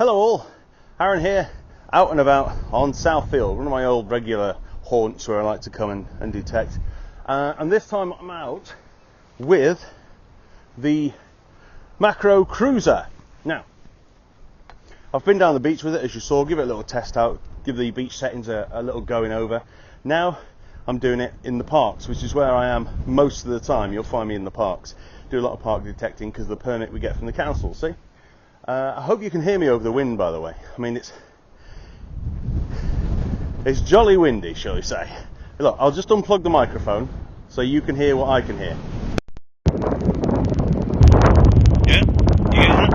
Hello all, Arron here, out and about on Southfield, one of my old regular haunts where I like to come and detect. And this time I'm out with the Makro Kruzer. Now, I've been down the beach with it, as you saw, give it a little test out, give the beach settings a little going over. Now I'm doing it in the parks, which is where I am most of the time. You'll find me in the parks. Do a lot of park detecting because of the permit we get from the council, see? I hope you can hear me over the wind, by the way. I mean, it's jolly windy, shall we say. Look, I'll just unplug the microphone so you can hear what I can hear. Yeah? You get that?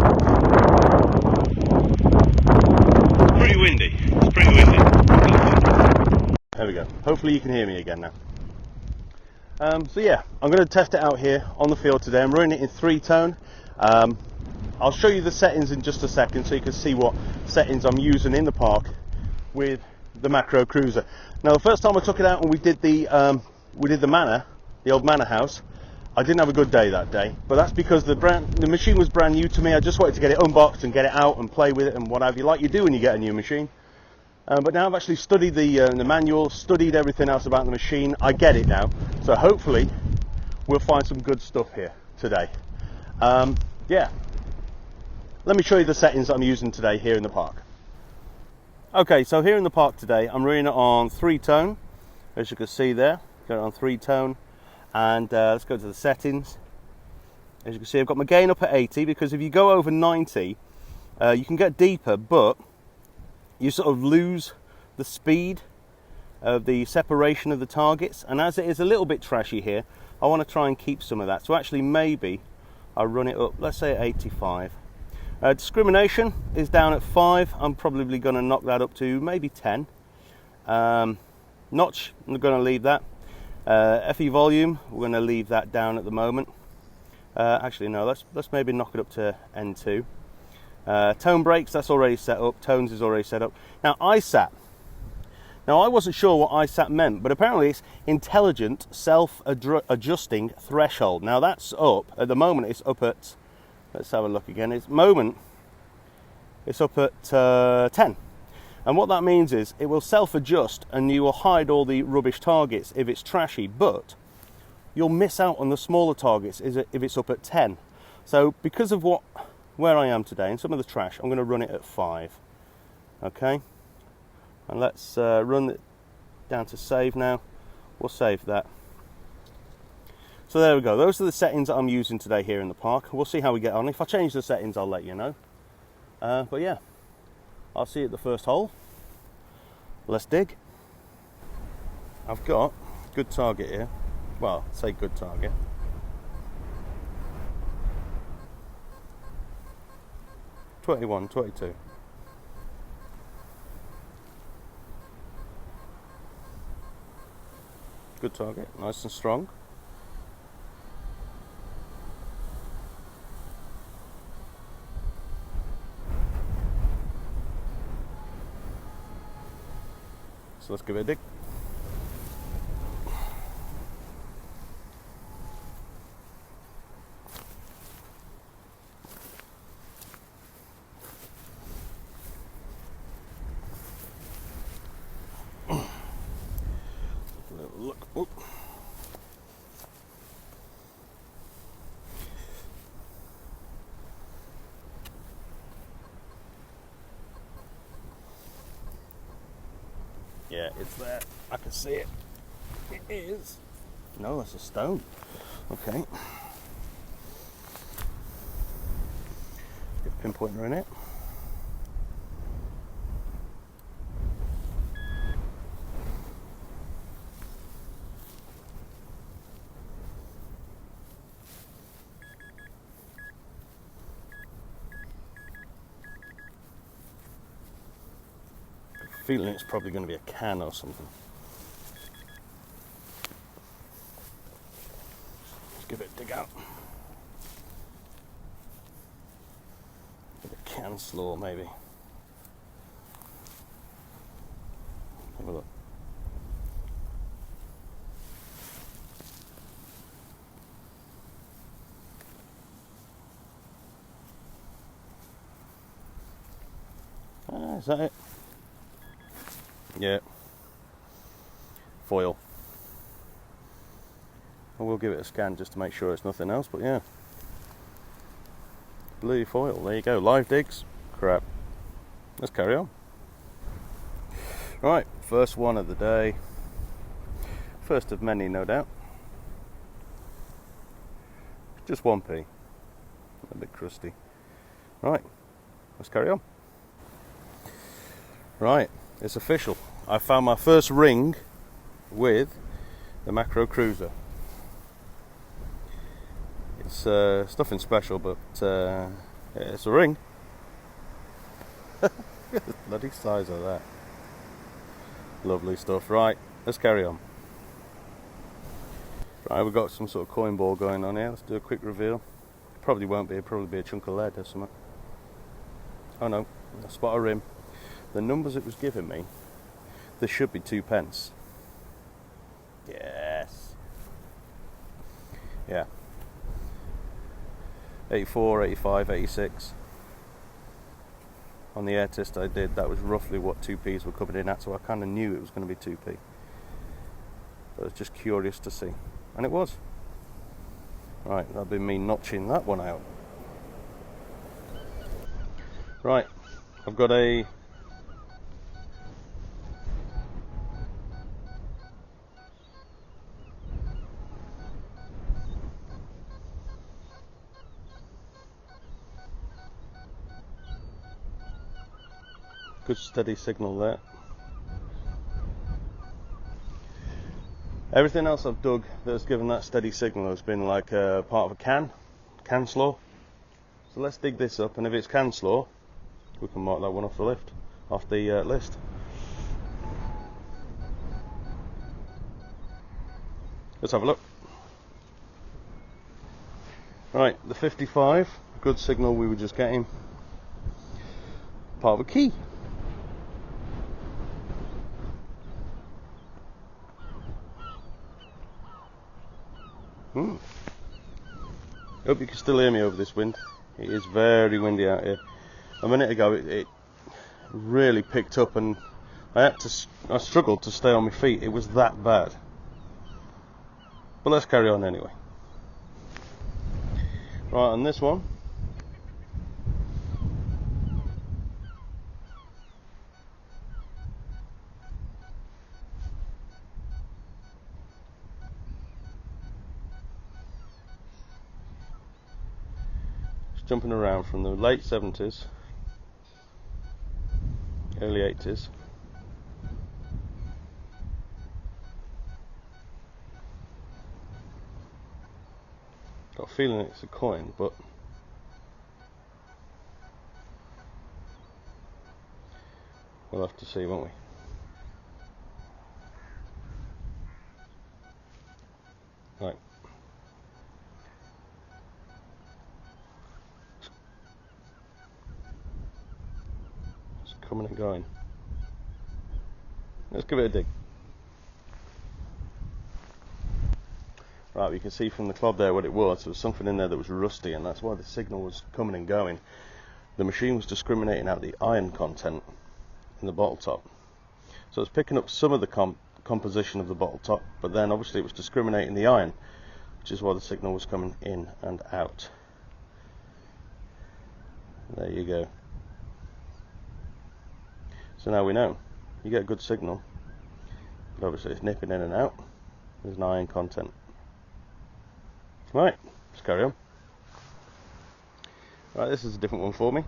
Pretty windy. It's pretty windy. There we go. Hopefully you can hear me again now. So yeah, I'm going to test it out here on the field today. I'm running it in 3-tone. I'll show you the settings in just a second so you can see what settings I'm using in the park with the Makro Kruzer. Now, the first time I took it out and we did the manor, the old manor house, I didn't have a good day that day, but that's because the machine was brand new to me. I just wanted to get it unboxed and get it out and play with it and what have you, like you do when you get a new machine. But now I've actually studied the manual, studied everything else about the machine. I get it now, so hopefully we'll find some good stuff here today. Yeah. Let me show you the settings that I'm using today here in the park. Okay, so here in the park today, I'm running it on 3-tone, as you can see there. Got it on 3-tone, and let's go to the settings. As you can see, I've got my gain up at 80, because if you go over 90, you can get deeper, but you sort of lose the speed of the separation of the targets. And as it is a little bit trashy here, I want to try and keep some of that. So actually, maybe I'll run it up, let's say at 85. Discrimination is down at 5. I'm probably going to knock that up to maybe 10. Notch, I'm going to leave that. FE volume, we're going to leave that down at the moment. Actually, no, let's maybe knock it up to N2. Tone breaks, that's already set up. Tones is already set up. Now, ISAT. Now, I wasn't sure what ISAT meant, but apparently it's Intelligent Self-Adjusting Threshold. Now, that's up. At the moment, it's up at... Let's have a look again. It's up at 10. And what that means is it will self-adjust and you will hide all the rubbish targets if it's trashy, but you'll miss out on the smaller targets if it's up at 10. So because of where I am today and some of the trash, I'm going to run it at 5. Okay? And let's run it down to save now. We'll save that. So there we go, those are the settings that I'm using today here in the park. We'll see how we get on. If I change the settings, I'll let you know. But yeah, I'll see you at the first hole. Let's dig. I've got a good target here. Well, say good target. $21, $22. Good target, nice and strong. So let's give it a dig. Look. Oop. Yeah, it's there. I can see it. It is. No, that's a stone. Okay. Get a pinpointer in it. Feeling it's probably going to be a can or something. Let's give it a dig out. Give it a can slaw maybe. Have a look. Is that it? Yeah. Foil. I will give it a scan just to make sure it's nothing else, but yeah. Blue foil, there you go. Live digs. Crap. Let's carry on. Right, first one of the day. First of many, no doubt. Just 1p. A bit crusty. Right, let's carry on. Right, it's official. I found my first ring with the Makro Kruzer. It's nothing special, but it's a ring. Look at the bloody size of that. Lovely stuff. Right, let's carry on. Right, we've got some sort of coin ball going on here. Let's do a quick reveal. Probably won't be, it'll probably be a chunk of lead or something. Oh no, I spot a rim. The numbers it was giving me, there should be 2 pence. Yes. Yeah. 84, 85, 86. On the air test I did, that was roughly what 2p's were coming in at, so I kind of knew it was going to be 2p. But I was just curious to see. And it was. Right, that'll be me notching that one out. Right, I've got a good steady signal there. Everything else I've dug that's given that steady signal has been like part of a can slaw. So let's dig this up, and if it's can slaw, we can mark that one off the list. Let's have a look. Right, the 55, good signal we were just getting. Part of a key. Hope you can still hear me over this wind. It is very windy out here. A minute ago it really picked up, and I struggled to stay on my feet. It was that bad. But let's carry on anyway. Right, on this one, jumping around from the late 70s, early 80s. Got a feeling it's a coin, but we'll have to see, won't we? Right. Coming and going. Let's give it a dig. Right, you can see from the clob there what it was. There was something in there that was rusty, and that's why the signal was coming and going. The machine was discriminating out the iron content in the bottle top. So it's picking up some of the composition of the bottle top, but then obviously it was discriminating the iron, which is why the signal was coming in and out. There you go. So now we know. You get a good signal, but obviously it's nipping in and out. There's an iron content. Right, let's carry on. Right, this is a different one for me.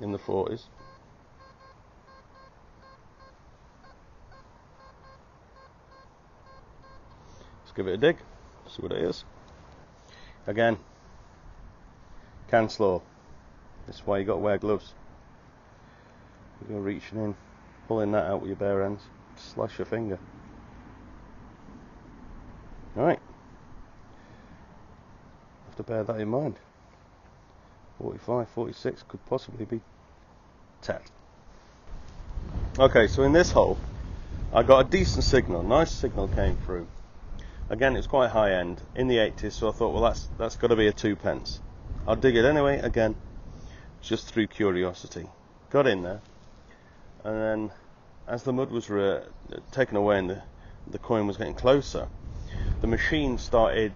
In the 40s. Let's give it a dig. See what it is. Again, can slaw. That's why you got to wear gloves. You're reaching in, pulling that out with your bare hands, slash your finger. Right. Have to bear that in mind. 45, 46 could possibly be tat. Okay, so in this hole, I got a decent signal. Nice signal came through. Again, it's quite high end, in the 80s, so I thought, well, that's got to be a 2p. I'll dig it anyway, again, just through curiosity. Got in there, and then as the mud was taken away and the coin was getting closer, the machine started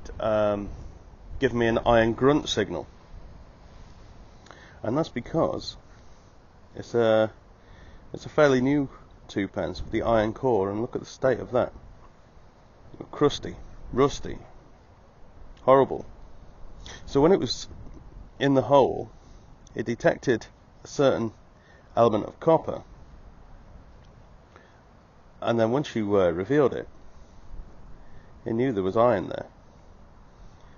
giving me an iron grunt signal. And that's because it's a fairly new 2p with the iron core, and look at the state of that. Crusty, rusty, horrible. So when it was in the hole, it detected a certain element of copper, and then once you revealed it, it knew there was iron there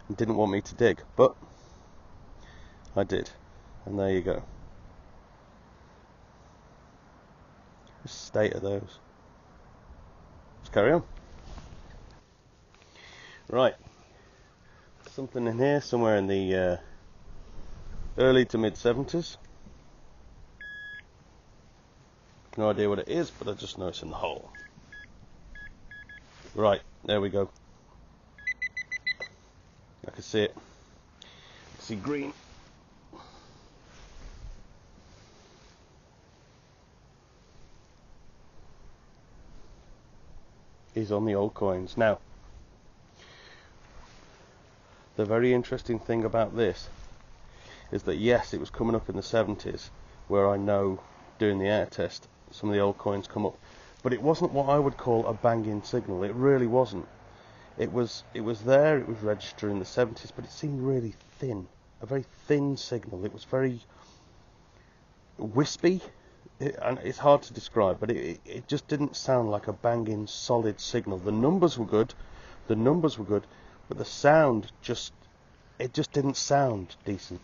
and didn't want me to dig, but I did, and there you go. The state of those. Let's carry on. Right, something in here somewhere in the early to mid 70s. No idea what it is, but I just know it's in the hole. Right, there we go. I can see it. I can see green. Is on the old coins. Now, the very interesting thing about this is that yes, it was coming up in the 70s, where I know doing the air test some of the old coins come up, but it wasn't what I would call a banging signal. It really wasn't. It was there, it was registered in the 70s, but it seemed really thin, a very thin signal. It was very wispy, and it's hard to describe, but it just didn't sound like a banging solid signal. The numbers were good, but the sound just didn't sound decent.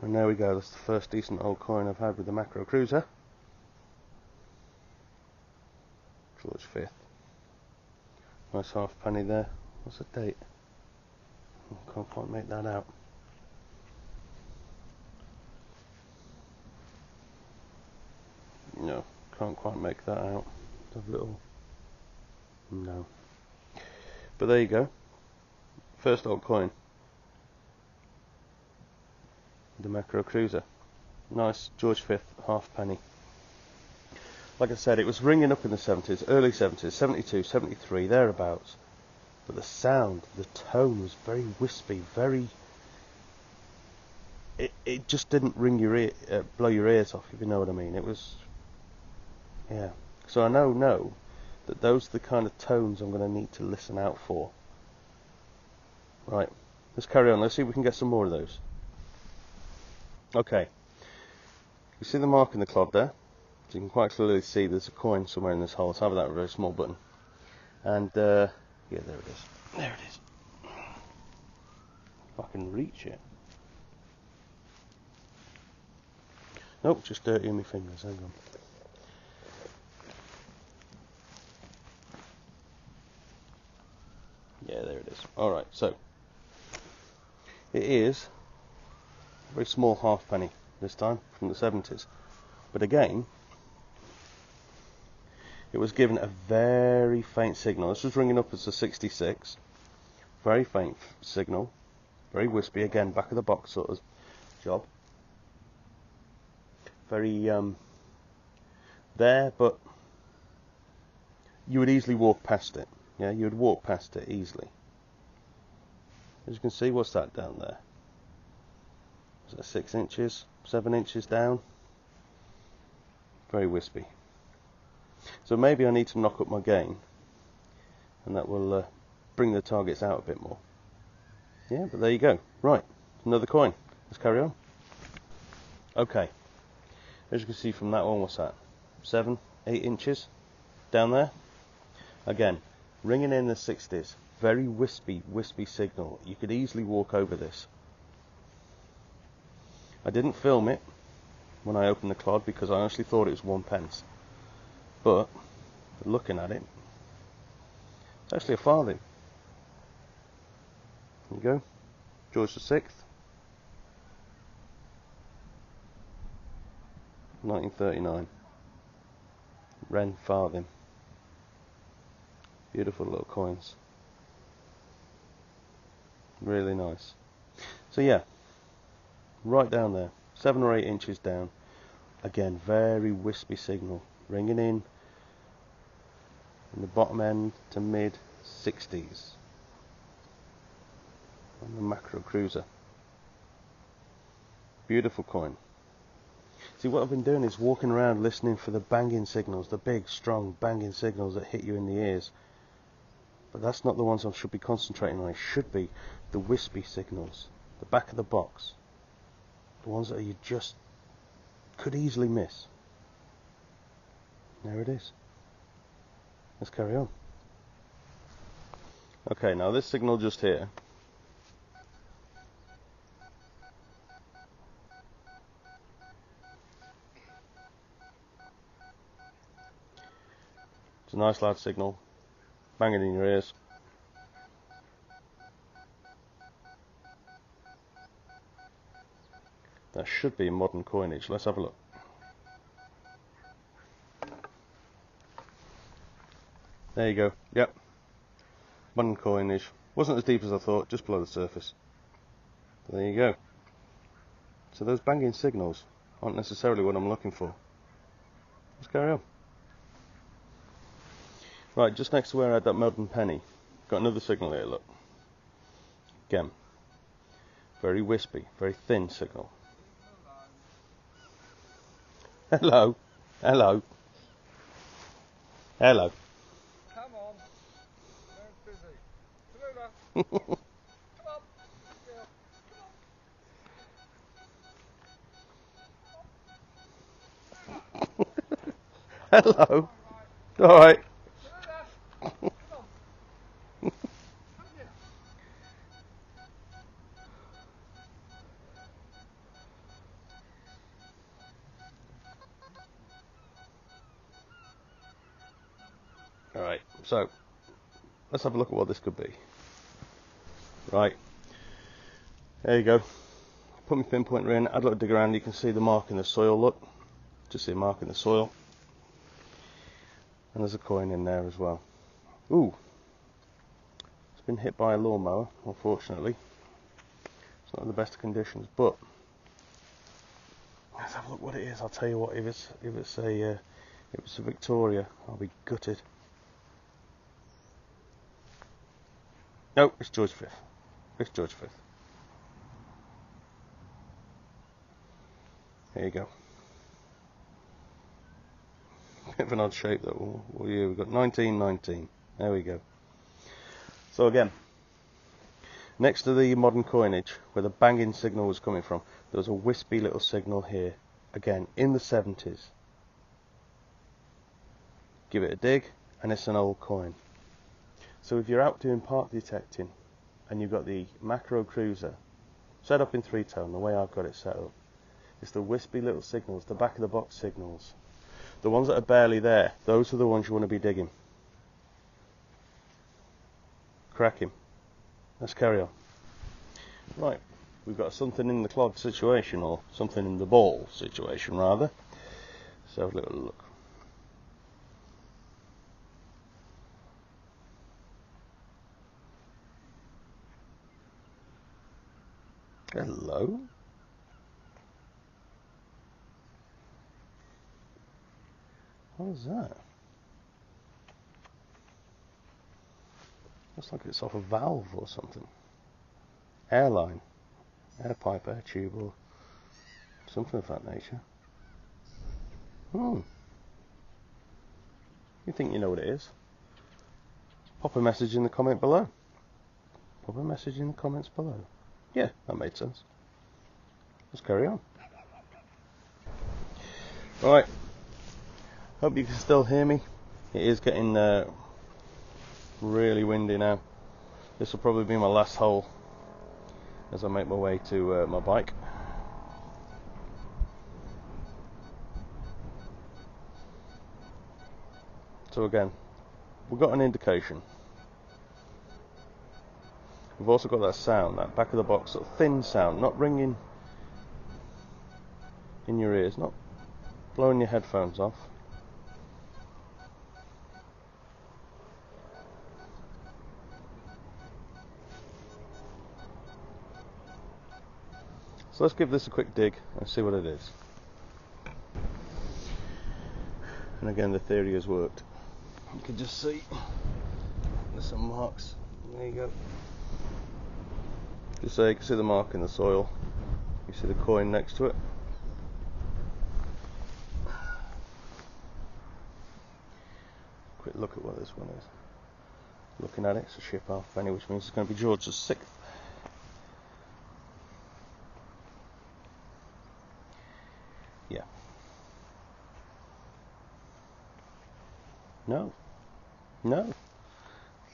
And there we go, that's the first decent old coin I've had with the Makro Kruzer. George 5th. Nice halfpenny there. What's the date? Can't quite make that out. No, can't quite make that out. A little... No. But there you go. First old coin. The Makro Kruzer. Nice George 5th halfpenny. Like I said, it was ringing up in the 70s, early 70s, 72, 73, thereabouts. But the sound, the tone was very wispy, very... It just didn't ring your ear, blow your ears off, if you know what I mean. It was... Yeah. So I know that those are the kind of tones I'm going to need to listen out for. Right, let's carry on. Let's see if we can get some more of those. Okay. You see the mark in the clod there? So you can quite clearly see there's a coin somewhere in this hole. So I have that very small button. And, yeah, there it is. There it is. If I can reach it. Nope, just dirty in my fingers. Hang on. Yeah, there it is. Alright, so it is a very small halfpenny this time, from the 70s. But again, it was given a very faint signal. This was ringing up as a 66. Very faint signal. Very wispy. Again, back of the box sort of job. Very there, but you would easily walk past it. Yeah, you would walk past it easily. As you can see, what's that down there? Is that 6 inches, 7 inches down? Very wispy. So maybe I need to knock up my gain, and that will bring the targets out a bit more. Yeah, but there you go. Right, another coin. Let's carry on. Okay, as you can see from that one, what's that? 7, 8 inches down there. Again, ringing in the 60s. Very wispy signal. You could easily walk over this. I didn't film it when I opened the clod because I honestly thought it was 1p. But looking at it, it's actually a farthing. There you go. George the 6th. 1939. Wren farthing. Beautiful little coins. Really nice. So yeah, right down there, 7 or 8 inches down. Again, very wispy signal, ringing in the bottom end to mid 60s on the Makro Kruzer. Beautiful coin. See, what I've been doing is walking around listening for the banging signals, the big, strong, banging signals that hit you in the ears. But that's not the ones I should be concentrating on. It should be the wispy signals, the back of the box, the ones that you just could easily miss. There it is. Let's carry on. Okay, now this signal just here. It's a nice loud signal, banging in your ears. That should be modern coinage. Let's have a look. There you go. Yep. Modern coinage. Wasn't as deep as I thought, just below the surface. But there you go. So those banging signals aren't necessarily what I'm looking for. Let's carry on. Right, just next to where I had that modern penny, got another signal here, look. Again, very wispy, very thin signal. Hello. Hello. Hello. Come on. Very busy. Come on. Hello. Alright. Alright, so let's have a look at what this could be. Right, there you go. Put my pinpointer in, add a little dig around, you can see the mark in the soil, look. Just see a mark in the soil. And there's a coin in there as well. Ooh, it's been hit by a lawnmower, unfortunately. It's not in the best of conditions, but let's have a look what it is. I'll tell you what, if it's a Victoria, I'll be gutted. No, it's George V. It's George V. There you go. Bit of an odd shape though. What year we've got? 1919. There we go. So again, next to the modern coinage, where the banging signal was coming from, there was a wispy little signal here. Again, in the 70s. Give it a dig, and it's an old coin. So if you're out doing part detecting, and you've got the Makro Kruzer set up in 3-tone, the way I've got it set up, it's the wispy little signals, the back of the box signals. The ones that are barely there, those are the ones you want to be digging. Cracking. Let's carry on. Right, we've got something in the clod situation, or something in the ball situation rather. So have a little look. Hello. What is that? Looks like it's off a valve or something. Airline, air pipe, air tube, or something of that nature. You think you know what it is? Pop a message in the comment below. Pop a message in the comments below. Yeah, that made sense. Let's carry on. Right. Hope you can still hear me. It is getting really windy now. This will probably be my last hole as I make my way to my bike. So again, we've got an indication. We've also got that sound, that back of the box, sort of thin sound, not ringing in your ears, not blowing your headphones off. So let's give this a quick dig and see what it is. And again, the theory has worked. You can just see there's some marks. There you go. Just so you can see the mark in the soil. You see the coin next to it. Quick look at what this one is. Looking at it, it's a ship half penny, which means it's going to be George's 6th. Yeah. No. No.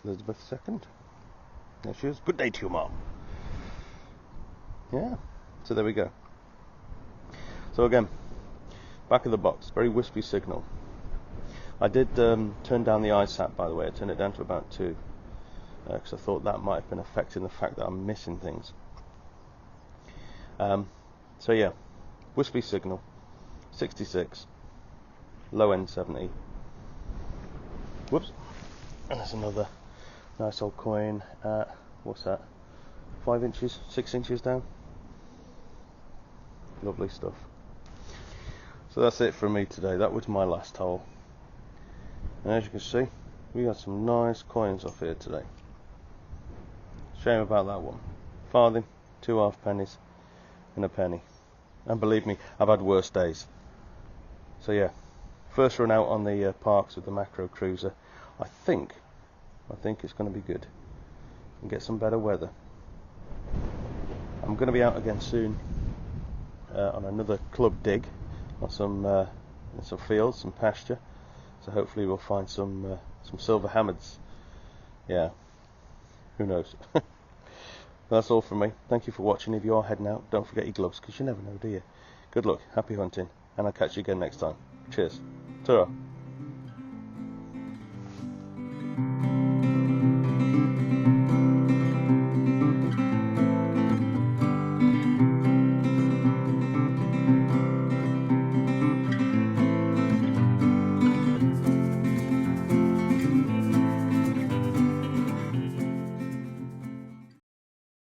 Elizabeth II. There she is. Good day to you, Mom. Yeah. So there we go. So again, back of the box, very wispy signal. I did turn down the ISAT, by the way. I turned it down to about 2 because I thought that might have been affecting the fact that I'm missing things. So yeah, wispy signal, 66, low end 70. Whoops. And there's another nice old coin at, what's that, 5 inches, 6 inches down. Lovely stuff. So that's it from me today. That was my last hole. And as you can see, we got some nice coins off here today. Shame about that one. Farthing, 2 halfpennies, and a penny. And believe me, I've had worse days. So yeah, first run out on the parks with the Makro Kruzer. I think it's going to be good. And get some better weather. I'm going to be out again soon on another club dig on some fields, some pasture. So hopefully we'll find some silver hammers. Yeah, who knows. That's all from me. Thank you for watching. If you are heading out, don't forget your gloves, because you never know, do you? Good luck, happy hunting, and I'll catch you again next time. Cheers. Ta-ra.